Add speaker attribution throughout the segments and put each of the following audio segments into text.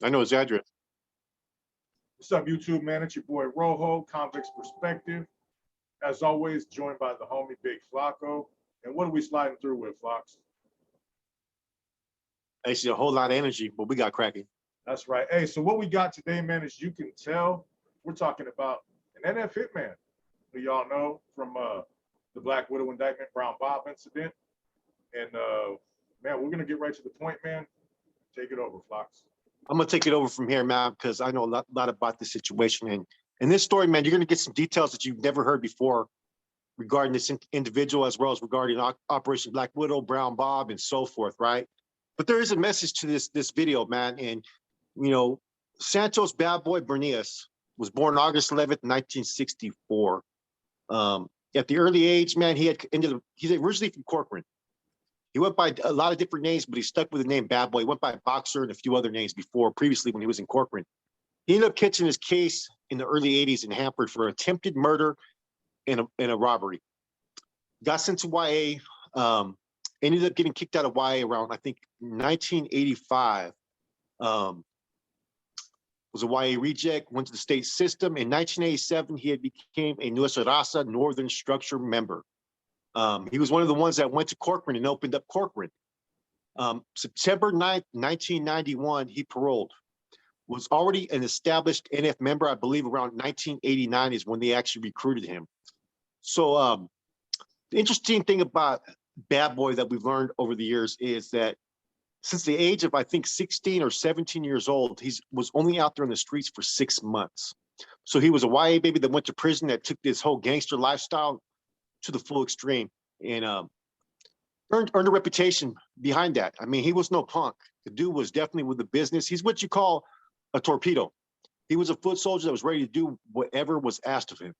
Speaker 1: I know his address.
Speaker 2: What's up, YouTube, man? It's your boy Rojo, Convict's Perspective. As always, joined by the homie Big Flacco. And what are we sliding through with, Flox?
Speaker 1: Actually, a whole lot of energy, but we got cracking.
Speaker 2: That's right. Hey, so what we got today, man, as you can tell, we're talking about an NF Hitman, who y'all know from the Black Widow indictment, Brown Bob incident. And, man, we're going to get right to the point, man. Take it over, Flox.
Speaker 1: I'm gonna take it over from here, man, because I know a lot about this situation. And in this story, man, you're gonna get some details that you've never heard before regarding this individual, as well as regarding Operation Black Widow, Brown Bob, and so forth, right? But there is a message to this video, man. And you know, Santos Bad Boy Bernias was born August 11th, 1964. At the early age, man, he's originally from Corcoran. He went by a lot of different names, but he stuck with the name Bad Boy. He went by Boxer and a few other names previously when he was in Corcoran. He ended up catching his case in the early 80s in Hanford for attempted murder and a robbery. Got sent to YA, ended up getting kicked out of YA around, I think, 1985. Was a YA reject, went to the state system. In 1987, he had became a Nuestra Raza Northern Structure member. He was one of the ones that went to Corcoran and opened up Corcoran. September 9th, 1991, he paroled. Was already an established NF member, I believe around 1989 is when they actually recruited him. So the interesting thing about Bad Boy that we've learned over the years is that since the age of, I think, 16 or 17 years old, he was only out there in the streets for 6 months. So he was a YA baby that went to prison, that took this whole gangster lifestyle to the full extreme, and earned a reputation behind that. I mean, he was no punk. The dude was definitely with the business. He's what you call a torpedo. He was a foot soldier that was ready to do whatever was asked of him.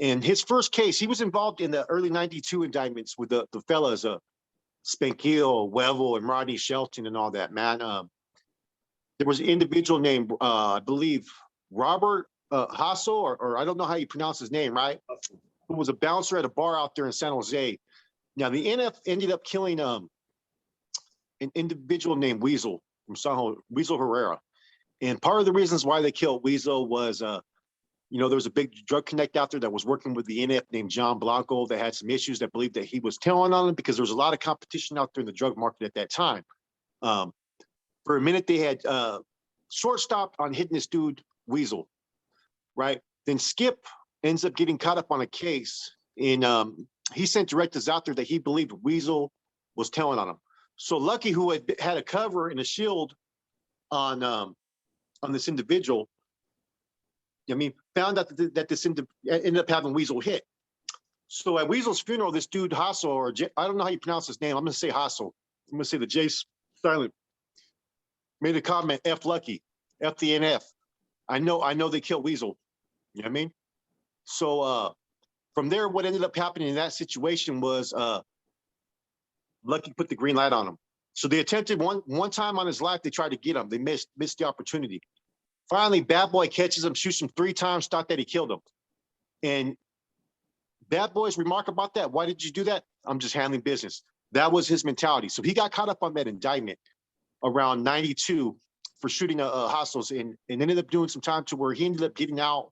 Speaker 1: And his first case, he was involved in the early 92 indictments with the fellas, Spankiel, Wevel, and Rodney Shelton and all that, man. There was an individual named, I believe, Robert Hassel, or I don't know how you pronounce his name, right? Who was a bouncer at a bar out there in San Jose. Now, the NF ended up killing an individual named Weasel from San Jose, Weasel Herrera. And part of the reasons why they killed Weasel was, there was a big drug connect out there that was working with the NF named John Blanco that had some issues, that believed that he was telling on them because there was a lot of competition out there in the drug market at that time. For a minute, they had short-stopped on hitting this dude, Weasel, right? Then Skip ends up getting caught up on a case, and he sent directives out there that he believed Weasel was telling on him. So Lucky, who had a cover and a shield on this individual, found out that this ended up having Weasel hit. So at Weasel's funeral, this dude Hassel, I don't know how you pronounce his name. I'm going to say Hassel. I'm going to say the J silent. Made a comment, F Lucky, F the NF. I know they killed Weasel. You know what I mean? So from there, what ended up happening in that situation was Lucky put the green light on him. So they attempted one time on his life, they tried to get him. They missed the opportunity. Finally, Bad Boy catches him, shoots him 3 times, thought that he killed him. And Bad Boy's remark about that, why did you do that? I'm just handling business. That was his mentality. So he got caught up on that indictment around 92 for shooting Hostels, and ended up doing some time to where he ended up getting out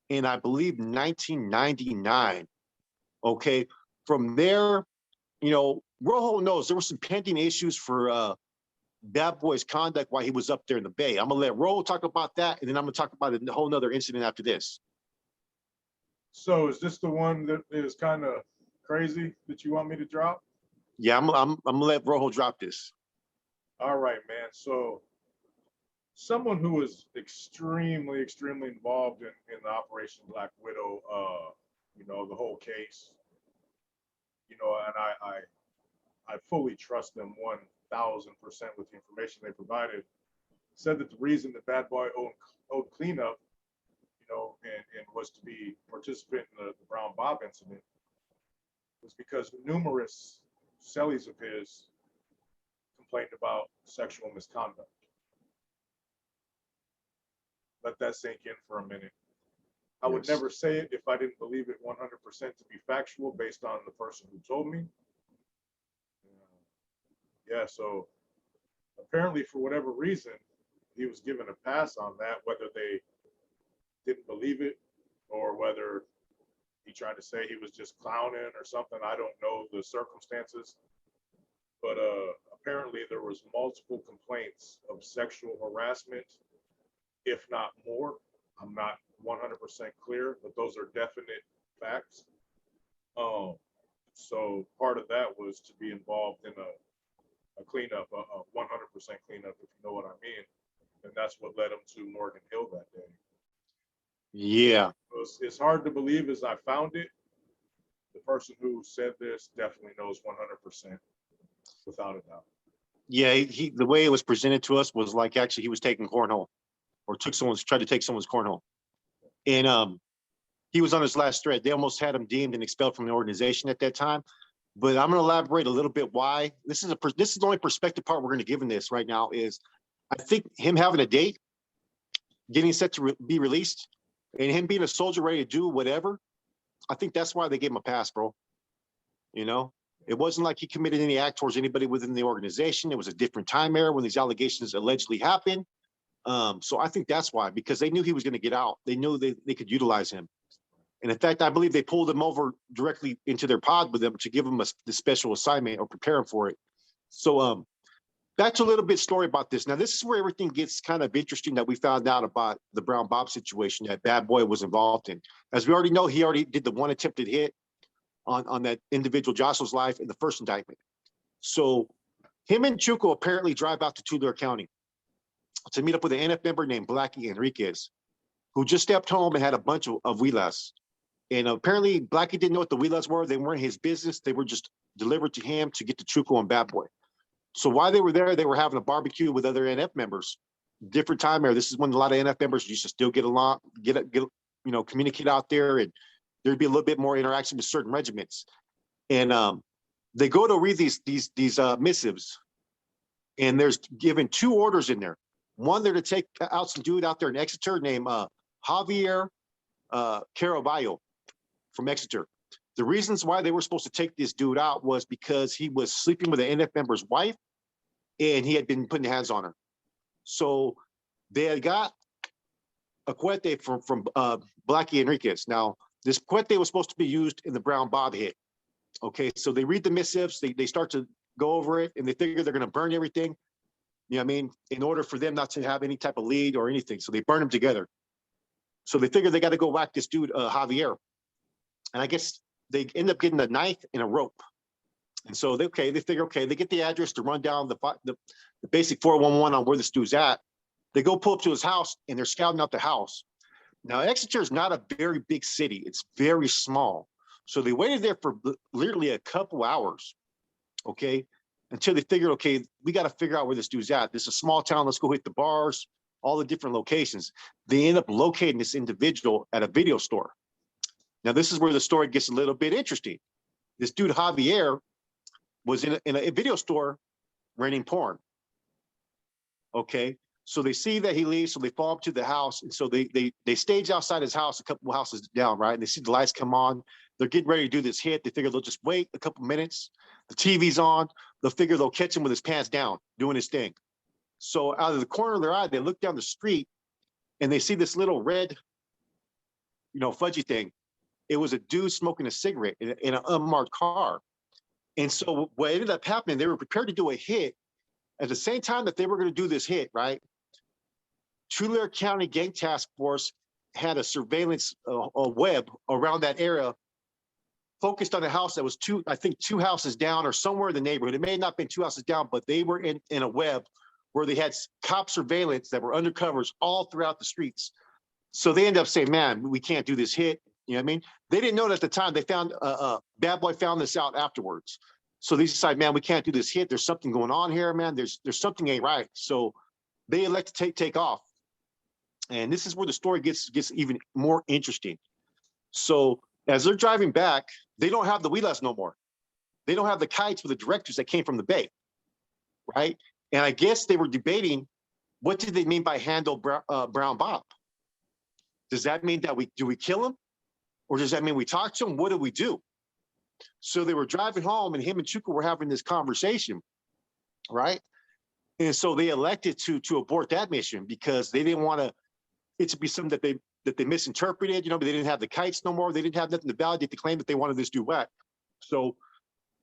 Speaker 1: in, I believe, 1999. Okay. From there, Rojo knows there were some pending issues for Bad Boy's conduct while he was up there in the Bay. I'm gonna let Rojo talk about that, and then I'm gonna talk about a whole nother incident after this.
Speaker 2: So is this the one that is kind of crazy that you want me to drop?
Speaker 1: Yeah, I'm gonna let Rojo drop this.
Speaker 2: All right, man. So someone who was extremely involved in the Operation Black Widow, the whole case, and I fully trust them 1,000% with the information they provided, said that the reason that Bad Boy owed cleanup, and was to be participant in the Brown Bob incident, was because numerous cellies of his complained about sexual misconduct. Let that sink in for a minute. I would never say it if I didn't believe it 100% to be factual based on the person who told me. Yeah, so apparently for whatever reason, he was given a pass on that, whether they didn't believe it or whether he tried to say he was just clowning or something. I don't know the circumstances, but apparently there was multiple complaints of sexual harassment, if not more. I'm not 100% clear, but those are definite facts. Um, so part of that was to be involved in a cleanup, a 100% cleanup, if you know what I mean. And that's what led him to Morgan Hill that day.
Speaker 1: Yeah.
Speaker 2: It's hard to believe as I found it. The person who said this definitely knows 100% without a doubt.
Speaker 1: Yeah, the way it was presented to us was like actually he was taking cornhole or tried to take someone's cornhole. And he was on his last thread. They almost had him deemed and expelled from the organization at that time. But I'm going to elaborate a little bit why. This is the only perspective part we're going to give in this right now is I think him having a date, getting set to be released, and him being a soldier ready to do whatever. I think that's why they gave him a pass, bro. You know, it wasn't like he committed any act towards anybody within the organization. It was a different time era when these allegations allegedly happened. So I think that's why, because they knew he was going to get out. They knew they could utilize him. And in fact, I believe they pulled him over directly into their pod with them to give him the special assignment or prepare him for it. So that's a little bit story about this. Now, this is where everything gets kind of interesting that we found out about the Brown Bob situation that Bad Boy was involved in. As we already know, he already did the one attempted hit on that individual Jossel's life in the first indictment. So him and Chuco apparently drive out to Tulare County to meet up with an NF member named Blackie Enriquez, who just stepped home and had a bunch of wheelas. And apparently Blackie didn't know what the wheelas were. They weren't his business. They were just delivered to him to get to Chuco and Bad Boy. So while they were there, they were having a barbecue with other NF members. Different time era. This is when a lot of NF members used to still get along, communicate out there, and there'd be a little bit more interaction with certain regiments. And they go to read these missives, and there's given two orders in there. One, they're to take out some dude out there in Exeter named Javier Caraballo from Exeter. The reasons why they were supposed to take this dude out was because he was sleeping with an NF member's wife, and he had been putting hands on her. So they had got a cuete from Blackie Enriquez. Now, this cuete was supposed to be used in the Brown Bob hit. Okay, so they read the missives, they start to go over it, and they figure they're going to burn everything. You know what I mean? In order for them not to have any type of lead or anything. So they burn them together. So they figure they got to go whack this dude, Javier. And I guess they end up getting a knife and a rope. And so they figure, they get the address to run down the basic 411 on where this dude's at. They go pull up to his house, and they're scouting out the house. Now, Exeter is not a very big city. It's very small. So they waited there for literally a couple hours, until they figured, we got to figure out where this dude's at. This is a small town. Let's go hit the bars, all the different locations. They end up locating this individual at a video store. Now, this is where the story gets a little bit interesting. This dude, Javier, was in a video store renting porn. So they see that he leaves, so they follow up to the house. And so they stage outside his house, a couple houses down, right? And they see the lights come on. They're getting ready to do this hit. They figure they'll just wait a couple minutes. The TV's on. They'll figure they'll catch him with his pants down, doing his thing. So out of the corner of their eye, they look down the street, and they see this little red, fudgy thing. It was a dude smoking a cigarette in an unmarked car. And so what ended up happening, they were prepared to do a hit. At the same time that they were going to do this hit, right? Tulare County Gang Task Force had a surveillance web around that area, focused on a house that was two houses down or somewhere in the neighborhood. It may not have been two houses down, but they were in a web where they had cop surveillance that were undercovers all throughout the streets. So they ended up saying, man, we can't do this hit. You know what I mean? They didn't know it at the time. They found Bad Boy found this out afterwards. So they decide, man, we can't do this hit. There's something going on here, man. There's something ain't right. So they elect to take off. And this is where the story gets even more interesting. So as they're driving back, they don't have the wheelas no more. They don't have the kites with the directors that came from the Bay, right? And I guess they were debating, what did they mean by handle Brown Bob? Does that mean that we kill him? Or does that mean we talk to him? What do we do? So they were driving home, and him and Chuka were having this conversation, right? And so they elected to abort that mission because they didn't want it to be something that they misinterpreted. But they didn't have the kites no more. They didn't have nothing to validate the claim that they wanted this duet. So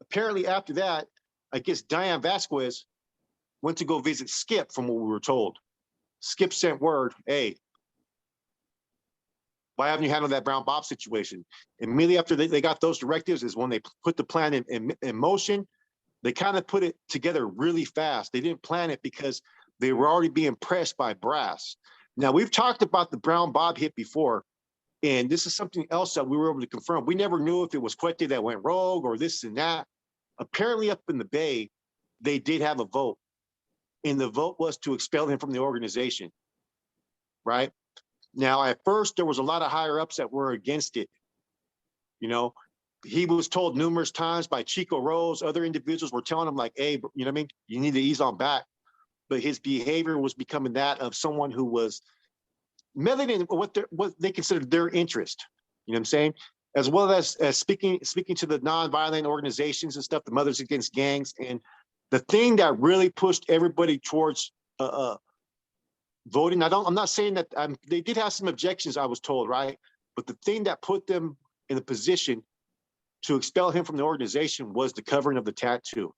Speaker 1: apparently after that, I guess Diane Vasquez went to go visit Skip, from what we were told. Skip sent word, hey, why haven't you handled that Brown Bob situation? Immediately after they got those directives is when they put the plan in motion. They kind of put it together really fast. They didn't plan it because they were already being pressed by brass. Now, we've talked about the Brown Bob hit before, and this is something else that we were able to confirm. We never knew if it was Quete that went rogue or this and that. Apparently up in the Bay, they did have a vote, and the vote was to expel him from the organization, right? Now, at first, there was a lot of higher ups that were against it. He was told numerous times by Chico Rose, other individuals were telling him like, hey, you know what I mean? You need to ease on back. But his behavior was becoming that of someone who was meddling in what they considered their interest. You know what I'm saying? As well as speaking to the nonviolent organizations and stuff, the Mothers Against Gangs. And the thing that really pushed everybody towards voting, I'm not saying that they did have some objections, I was told, right? But the thing that put them in a position to expel him from the organization was the covering of the tattoo,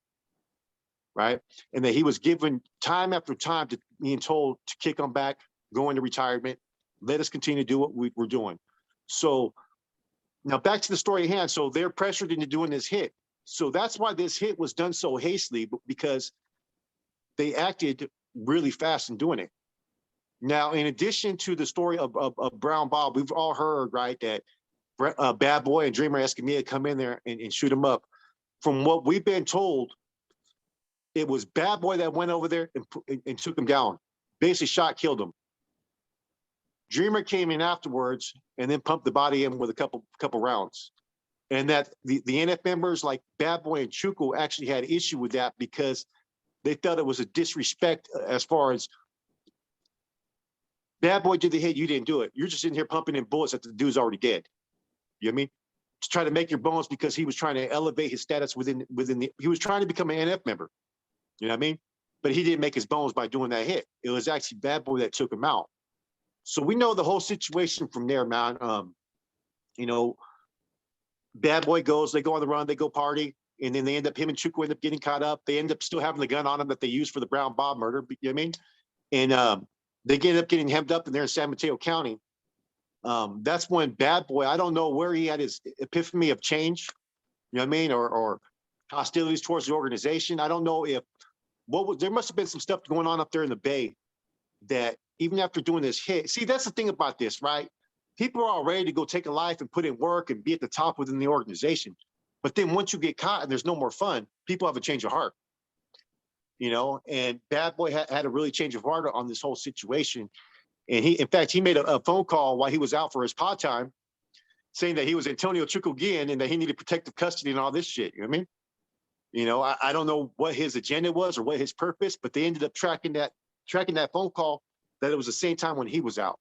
Speaker 1: right? And that he was given time after time to being told to kick him back, go into retirement, let us continue to do what we're doing. So now back to the story at hand. So they're pressured into doing this hit. So that's why this hit was done so hastily, because they acted really fast in doing it. Now, in addition to the story of Brown Bob, we've all heard, right, that Bad Boy and Dreamer Escamilla come in there and shoot him up. From what we've been told, it was Bad Boy that went over there and took him down. Basically shot, killed him. Dreamer came in afterwards and then pumped the body in with a couple rounds. And that the NF members like Bad Boy and Chuco actually had issue with that because they felt it was a disrespect as far as Bad Boy did the hit, you didn't do it. You're just in here pumping in bullets that the dude's already dead. You know what I mean? To try to make your bones because he was trying to elevate his status he was trying to become an NF member. You know what I mean? But he didn't make his bones by doing that hit. It was actually Bad Boy that took him out. So we know the whole situation from there, man. Bad Boy goes, they go on the run, they go party, and then him and Chuco end up getting caught up. They end up still having the gun on them that they used for the Brown Bob murder. You know what I mean? And they end up getting hemmed up in there in San Mateo County. That's when Bad Boy, I don't know where he had his epiphany of change, you know what I mean, or hostilities towards the organization. I don't know if there must have been some stuff going on up there in the Bay that even after doing this hit, see, that's the thing about this, right? People are all ready to go take a life and put in work and be at the top within the organization. But then once you get caught and there's no more fun, people have a change of heart, and Bad Boy had a really change of heart on this whole situation. And in fact, he made a phone call while he was out for his pod time saying that he was Antonio Chucoguian and that he needed protective custody and all this shit. You know what I mean? I don't know what his agenda was or what his purpose, but they ended up tracking that phone call that it was the same time when he was out.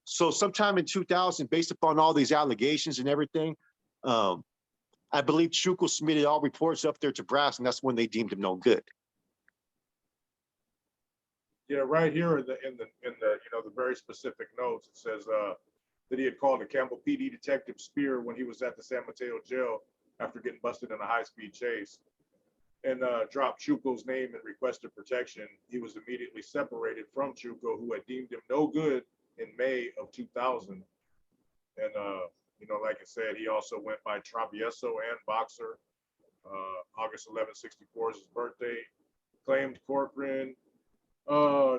Speaker 1: So sometime in 2000, based upon all these allegations and everything, I believe Chuco submitted all reports up there to brass, and that's when they deemed him no good.
Speaker 2: Yeah, right here in the the very specific notes, it says that he had called a Campbell PD detective Spear when he was at the San Mateo jail after getting busted in a high-speed chase, and dropped Chuco's name and requested protection. He was immediately separated from Chuco, who had deemed him no good in May of 2000. And like I said, he also went by Travieso and Boxer. August 11, 64 is his birthday. Claimed Corcoran.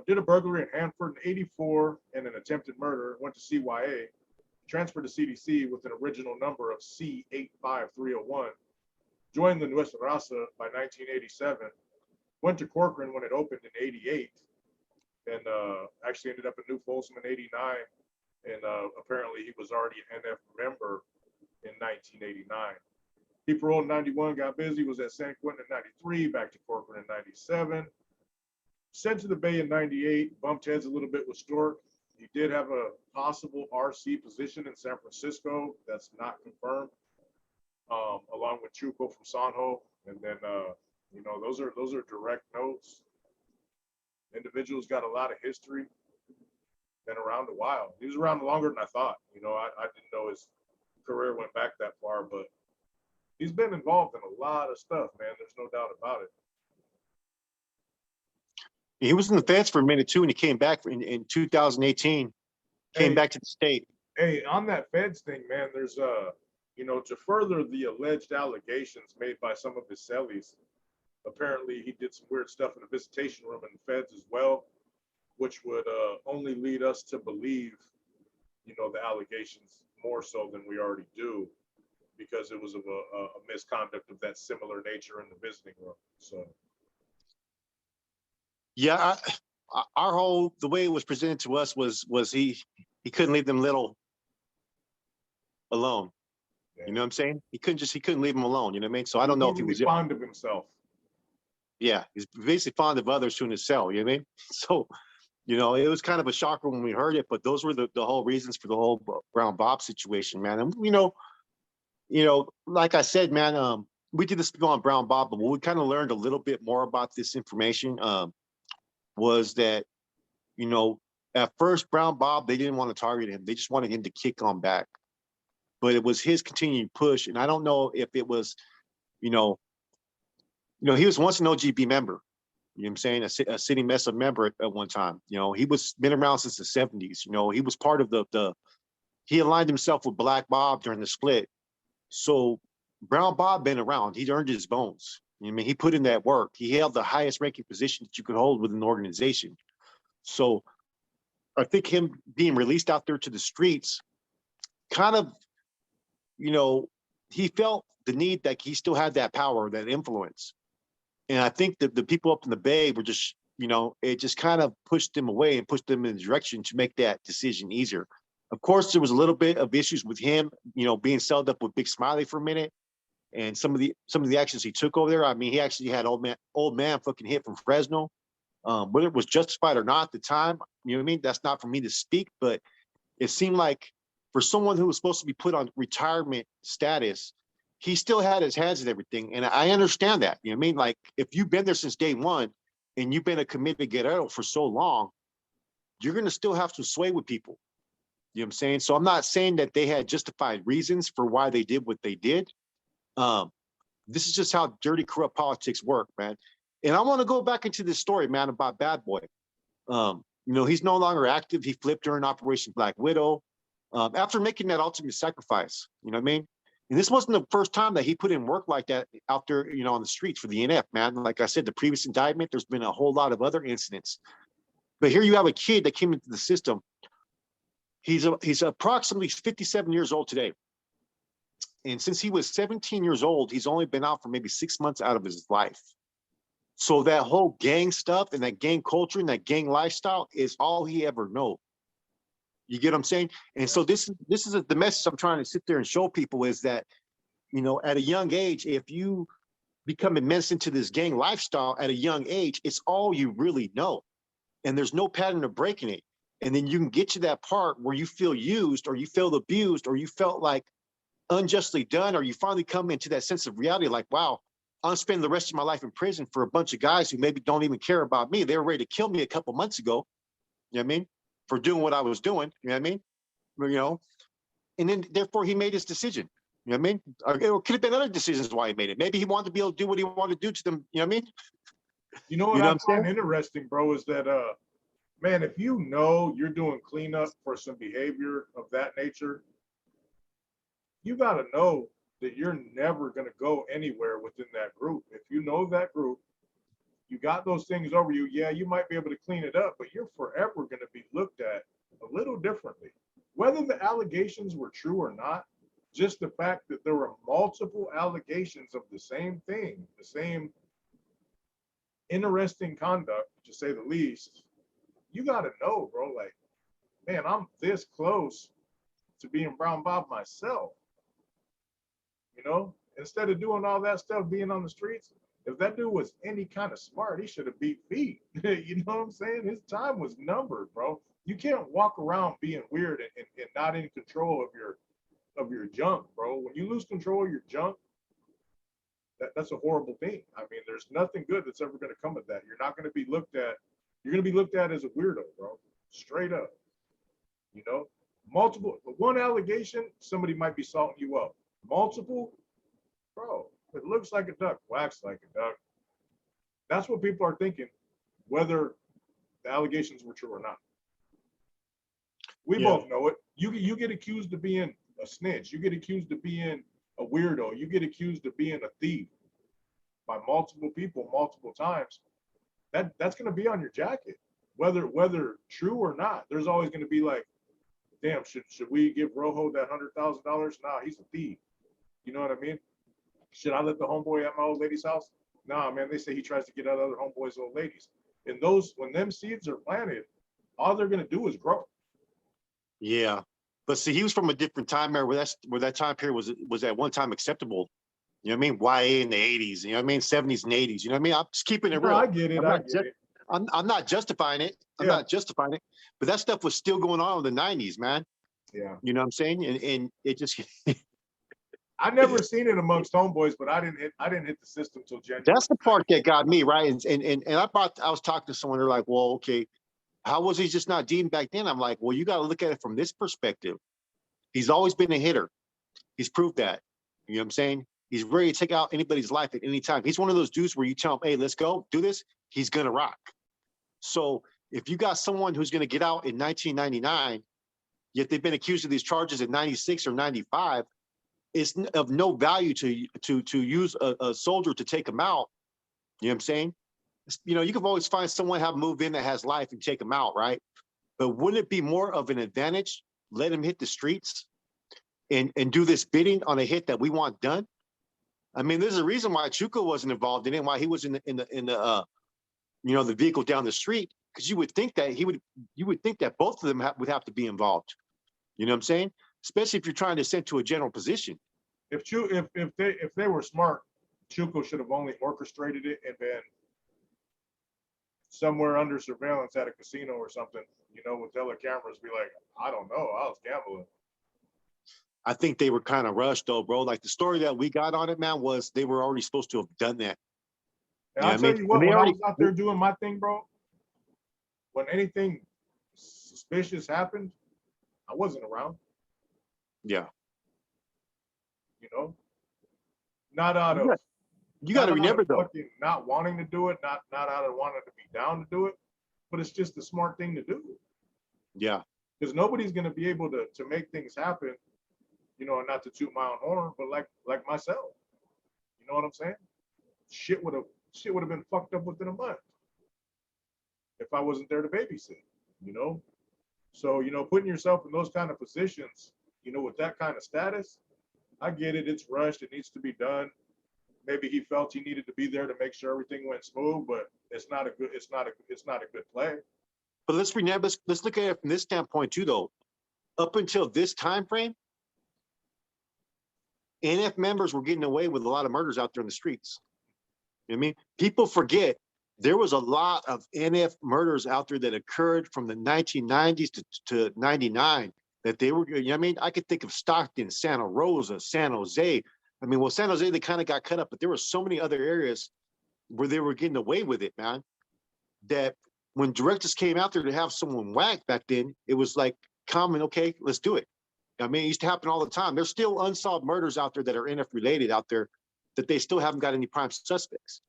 Speaker 2: Did a burglary in Hanford in 84 and an attempted murder. Went to CYA. Transferred to CDC with an original number of C85301. Joined the Nuestra Raza by 1987. Went to Corcoran when it opened in 88. And actually ended up in New Folsom in 89. And apparently he was already an NF member in 1989. He paroled in 91, got busy, was at San Quentin in 93, back to Corcoran in 97. Sent to the Bay in 98, bumped heads a little bit with Stork. He did have a possible RC position in San Francisco. That's not confirmed, along with Chuco from Sanjo. And then, those are direct notes. Individual's got a lot of history, been around a while. He was around longer than I thought. You know, I didn't know his career went back that far, but he's been involved in a lot of stuff, man. There's no doubt about it.
Speaker 1: He was in the feds for a minute too, and he came back in 2018. Came
Speaker 2: Hey,
Speaker 1: back to the state.
Speaker 2: hey, on that feds thing, man, there's you know, to further the alleged allegations made by some of his cellies, apparently he did some weird stuff in the visitation room in the feds as well, which would only lead us to believe, you know, the allegations more so than we already do, because it was of a misconduct of that similar nature in the visiting room. So
Speaker 1: Yeah, our whole the way it was presented to us was he couldn't leave them little alone.
Speaker 2: yeah.
Speaker 1: You know what I'm saying? He couldn't leave them alone. You know what I mean? So I
Speaker 2: He
Speaker 1: don't
Speaker 2: was
Speaker 1: know if he
Speaker 2: overly
Speaker 1: was.
Speaker 2: fond of himself.
Speaker 1: Yeah, he's basically fond of others to in his cell. You know what I mean? So you know, it was kind of a shocker when we heard it, but those were the whole reasons for the whole Brown Bob situation, man. And like I said, man, we did this on Brown Bob, but what we kind of learned a little bit more about this information was that, you know, at first Brown Bob, they didn't want to target him. They just wanted him to kick on back. But it was his continued push. And I don't know if it was, you know, he was once an OGB member. You know what I'm saying? A city mesa member at one time. You know, he was been around since the 70s. You know, he was part of he aligned himself with Black Bob during the split. So Brown Bob been around. He'd earned his bones. You know what I mean? He put in that work. He held the highest ranking position that you could hold within an organization. So I think him being released out there to the streets kind of, you know, he felt the need that he still had that power, that influence. And I think that the people up in the Bay were just, you know, it just kind of pushed them away and pushed them in the direction to make that decision easier. Of course, there was a little bit of issues with him, you know, being celled up with Big Smiley for a minute, and some of the actions he took over there. I mean, he actually had old man fucking hit from Fresno. Whether it was justified or not at the time, you know what I mean? That's not for me to speak, but it seemed like for someone who was supposed to be put on retirement status, he still had his hands in everything. And I understand that. You know what I mean? Like, if you've been there since day one and you've been a committed guerrero for so long, you're going to still have to sway with people. You know what I'm saying? So I'm not saying that they had justified reasons for why they did what they did. Um, this is just how dirty, corrupt politics work, man. And I want to go back into this story, man, about Bad Boy. You know, he's no longer active. He flipped during Operation Black Widow after making that ultimate sacrifice. You know what I mean? And this wasn't the first time that he put in work like that out there, you know, on the streets for the NF, man. Like I said, the previous indictment, there's been a whole lot of other incidents. But here you have a kid that came into the system. He's approximately 57 years old today. And since he was 17 years old, he's only been out for maybe 6 months out of his life. So that whole gang stuff and that gang culture and that gang lifestyle is all he ever know. You get what I'm saying? And so this is the message I'm trying to sit there and show people is that, you know, at a young age, if you become immersed into this gang lifestyle at a young age, it's all you really know. And there's no pattern of breaking it. And then you can get to that part where you feel used or you feel abused or you felt like unjustly done, or you finally come into that sense of reality like, wow, I'm spending the rest of my life in prison for a bunch of guys who maybe don't even care about me. They were ready to kill me a couple months ago. You know what I mean? For doing what I was doing. You know what I mean? You know, and then therefore he made his decision. You know what I mean? Or it could have been other decisions why he made it. Maybe he wanted to be able to do what he wanted to do to them. You know what I mean?
Speaker 2: You know what
Speaker 1: You know
Speaker 2: I
Speaker 1: what I'm
Speaker 2: find
Speaker 1: saying?
Speaker 2: interesting, bro, is that man, if you know you're doing cleanup for some behavior of that nature, you got to know that you're never going to go anywhere within that group. If you know that group, you got those things over you. Yeah, you might be able to clean it up, but you're forever going to be looked at a little differently. Whether the allegations were true or not, just the fact that there were multiple allegations of the same thing, the same interesting conduct, to say the least, you got to know, bro, like, man, I'm this close to being Brown Bob myself. You know, instead of doing all that stuff, being on the streets, if that dude was any kind of smart, he should have beat feet. You know what I'm saying? His time was numbered, bro. You can't walk around being weird and not in control of your junk, bro. When you lose control of your junk, that's a horrible thing. I mean, there's nothing good that's ever going to come of that. You're not going to be looked at You're gonna be looked at as a weirdo, bro. Straight up. You know, multiple one allegation, somebody might be salting you up. Multiple, bro. It looks like a duck, wax like a duck. That's what people are thinking, whether the allegations were true or not. We
Speaker 1: Yeah.
Speaker 2: both know it. You get accused of being a snitch. You get accused of being a weirdo. You get accused of being a thief by multiple people multiple times. That's going to be on your jacket, whether true or not. There's always going to be like, damn, should we give Rojo that $100,000? Nah, he's a thief. You know what I mean? Should I let the homeboy at my old lady's house? Nah, man. They say he tries to get at other homeboys' old ladies. And those, when them seeds are planted, all they're going to do is grow.
Speaker 1: Yeah. But see, he was from a different time era where that time period was at one time acceptable. You know what I mean? YA in the 80s, you know what I mean? 70s and 80s. You know what I mean? I'm just keeping it
Speaker 2: No,
Speaker 1: real.
Speaker 2: I get it.
Speaker 1: I'm not justifying it. I'm not justifying it. But that stuff was still going on in the 90s, man.
Speaker 2: Yeah.
Speaker 1: You know what I'm saying? And it just
Speaker 2: I never seen it amongst homeboys, but I didn't hit the system till January.
Speaker 1: that's the part that got me, right? And I was talking to someone, they're like, well, okay, how was he just not deemed back then? I'm like, well, you got to look at it from this perspective. He's always been a hitter. He's proved that. You know what I'm saying? He's ready to take out anybody's life at any time. He's one of those dudes where you tell him, hey, let's go, do this. He's going to rock. So if you got someone who's going to get out in 1999, yet they've been accused of these charges in 96 or 95, it's of no value to use a soldier to take him out. You know what I'm saying? You know, you can always find someone have moved in that has life and take him out, right? But wouldn't it be more of an advantage, let him hit the streets and do this bidding on a hit that we want done? I mean, there's a reason why Chuka wasn't involved in it, why he was in the the vehicle down the street, because you would think that both of them would have to be involved. You know what I'm saying? Especially if you're trying to send to a general position.
Speaker 2: If they were smart, Chuko should have only orchestrated it and been somewhere under surveillance at a casino or something, with telecameras, be like, I don't know, I was gambling.
Speaker 1: I think they were kind of rushed though, bro. Like the story that we got on it, man, was they were already supposed to have done that.
Speaker 2: And I'll tell you what, when I was out there doing my thing, bro, when anything suspicious happened, I wasn't around.
Speaker 1: Yeah.
Speaker 2: Not out of
Speaker 1: you got to remember though,
Speaker 2: not wanting to do it, not out of wanting to be down to do it, but it's just the smart thing to do.
Speaker 1: Yeah.
Speaker 2: Because nobody's going to be able to make things happen, and not to toot my own horn, but like myself. You know what I'm saying? Shit would have been fucked up within a month if I wasn't there to babysit. So putting yourself in those kind of positions, with that kind of status, I get it. It's rushed. It needs to be done. Maybe he felt he needed to be there to make sure everything went smooth, but it's not a good play.
Speaker 1: But let's look at it from this standpoint too, though. Up until this time frame, NF members were getting away with a lot of murders out there in the streets. You know what I mean? People forget there was a lot of NF murders out there that occurred from the 1990s to 99 that they were, you know what I mean? I could think of Stockton, Santa Rosa, San Jose. I mean, well, San Jose, they kind of got cut up, but there were so many other areas where they were getting away with it, man, that when directors came out there to have someone whacked back then, it was like common, okay, let's do it. I mean, it used to happen all the time. There's still unsolved murders out there that are NF related out there that they still haven't got any prime suspects.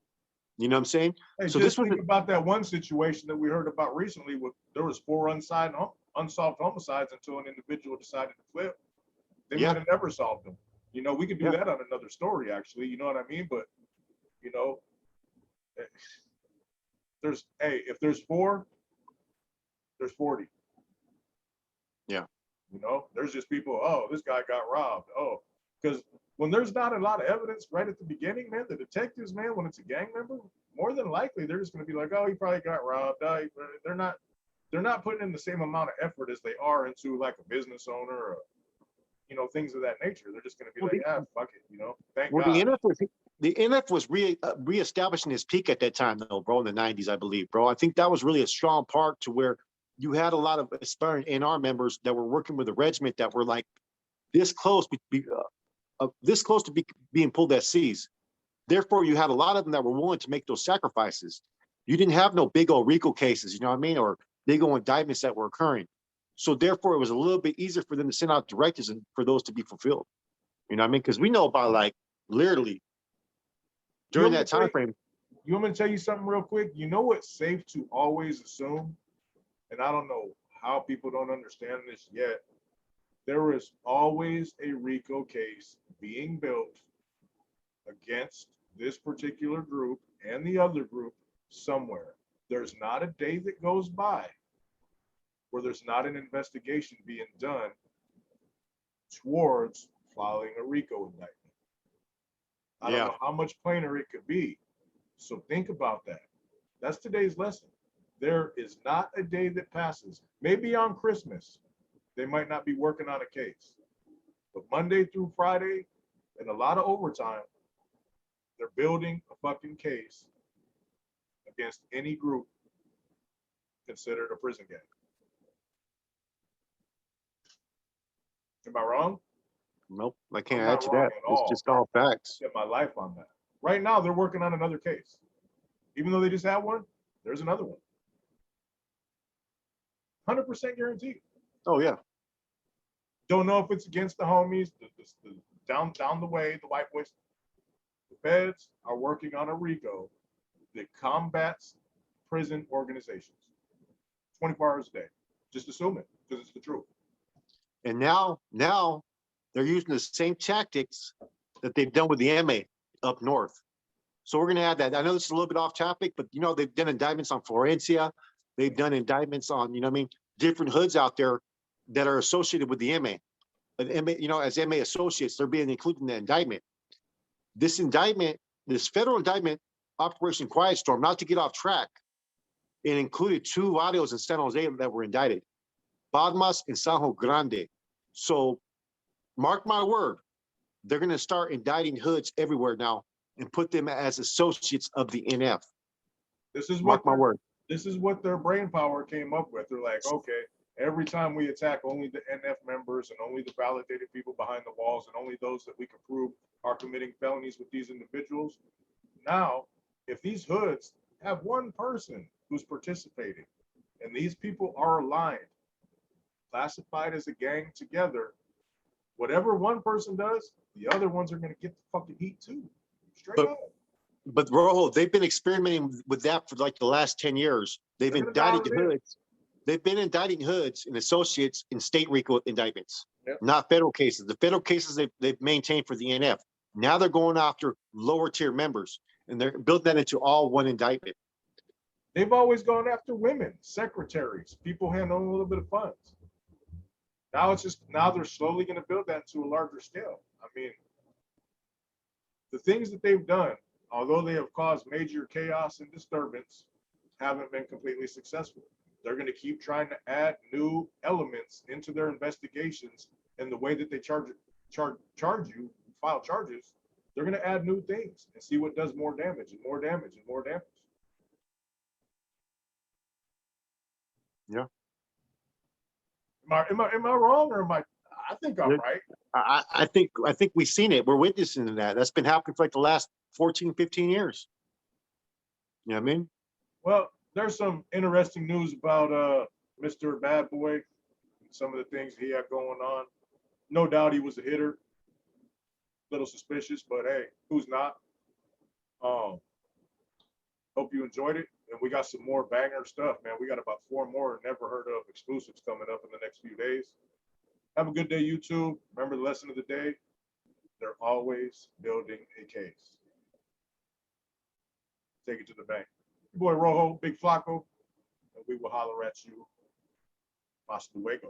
Speaker 1: You know what I'm saying?
Speaker 2: Hey, so just think about that one situation that we heard about recently. There was 4 unsolved homicides until an individual decided to flip. They might have never solved them. We could do that on another story, actually. You know what I mean? But if there's 4, there's 40.
Speaker 1: Yeah.
Speaker 2: There's just people, oh, this guy got robbed. Oh, because when there's not a lot of evidence right at the beginning, man, the detectives, man, when it's a gang member, more than likely they're just going to be like, oh, he probably got robbed. They're not putting in the same amount of effort as they are into like a business owner or things of that nature. They're just going to be fuck it, thank God.
Speaker 1: The NF was reestablishing his peak at that time, though, bro, in the 90s, I believe, bro. I think that was really a strong part to where you had a lot of aspiring NR members that were working with a regiment that were like this close to being pulled at seas. Therefore, you had a lot of them that were willing to make those sacrifices. You didn't have no big old RICO cases, you know what I mean, or big old indictments that were occurring. So therefore, it was a little bit easier for them to send out directives and for those to be fulfilled. You know what I mean? Because we know about like literally
Speaker 2: You
Speaker 1: during
Speaker 2: want me
Speaker 1: that
Speaker 2: to tell
Speaker 1: time
Speaker 2: you,
Speaker 1: frame.
Speaker 2: you want me to tell you something real quick? You know what's safe to always assume, and I don't know how people don't understand this yet. There is always a RICO case being built against this particular group and the other group somewhere. There's not a day that goes by where there's not an investigation being done towards filing a RICO indictment. I don't
Speaker 1: Yeah,
Speaker 2: know how much plainer it could be. So think about that. That's today's lesson. There is not a day that passes. Maybe on Christmas, they might not be working on a case. But Monday through Friday, and a lot of overtime, they're building a fucking case against any group considered a prison gang. Am I wrong?
Speaker 1: nope, I
Speaker 2: I'm
Speaker 1: can't add
Speaker 2: not
Speaker 1: to
Speaker 2: wrong
Speaker 1: that.
Speaker 2: at
Speaker 1: It's
Speaker 2: all.
Speaker 1: just all facts.
Speaker 2: I bet my life on that. Right now, they're working on another case. Even though they just had one, there's another one. 100% guaranteed.
Speaker 1: Oh yeah,
Speaker 2: Don't know if it's against the homies, the down the way, the white boys. The feds are working on a RICO that combats prison organizations 24 hours a day. Just assume it because it's the truth.
Speaker 1: and now they're using the same tactics that they've done with the MA up north. So we're going to add that. I know this is a little bit off topic, but you know they've done indictments on Florencia. They've done indictments on, you know what I mean, different hoods out there that are associated with the MA. But MA, you know, as MA associates, they're being included in the indictment. This indictment, this federal indictment, Operation Quiet Storm, not to get off track, it included two barrios in San Jose that were indicted, Palmas and San Grande. So mark my word, they're going to start indicting hoods everywhere now and put them as associates of the NF.
Speaker 2: This is
Speaker 1: Mark
Speaker 2: what
Speaker 1: my word.
Speaker 2: this is what their brain power came up with. They're like, okay, every time we attack only the NF members and only the validated people behind the walls and only those that we can prove are committing felonies with these individuals. Now, if these hoods have one person who's participating and these people are aligned, classified as a gang together, whatever one person does, the other ones are going to get the fucking heat too. Straight
Speaker 1: But
Speaker 2: up.
Speaker 1: but Rojo, they've been experimenting with that for like the last 10 years. They've
Speaker 2: They're going to dial
Speaker 1: indicted
Speaker 2: it in.
Speaker 1: hoods. They've been indicting hoods and associates in state RICO indictments,
Speaker 2: Yep.
Speaker 1: not federal cases. The federal cases they've maintained for the NF. Now they're going after lower tier members and they're building that into all one indictment.
Speaker 2: They've always gone after women, secretaries, people handling a little bit of funds. Now they're slowly going to build that to a larger scale. I mean, the things that they've done, although they have caused major chaos and disturbance, haven't been completely successful. They're going to keep trying to add new elements into their investigations and the way that they charge you, file charges. They're going to add new things and see what does more damage and more damage and more damage.
Speaker 1: Yeah.
Speaker 2: Am I wrong or am I think I'm right.
Speaker 1: I think we've seen it. We're witnessing that. That's been happening for like the last 14, 15 years. You know what I mean?
Speaker 2: Well, there's some interesting news about Mr. Bad Boy, some of the things he had going on. No doubt he was a hitter. Little suspicious, but hey, who's not? Um, Hope you enjoyed it. And we got some more banger stuff, man. We got about 4 more never heard of exclusives coming up in the next few days. Have a good day, YouTube. Remember the lesson of the day. They're always building a case. Take it to the bank. Your boy Rojo, Big Flacco, and we will holler at you. Hasta luego.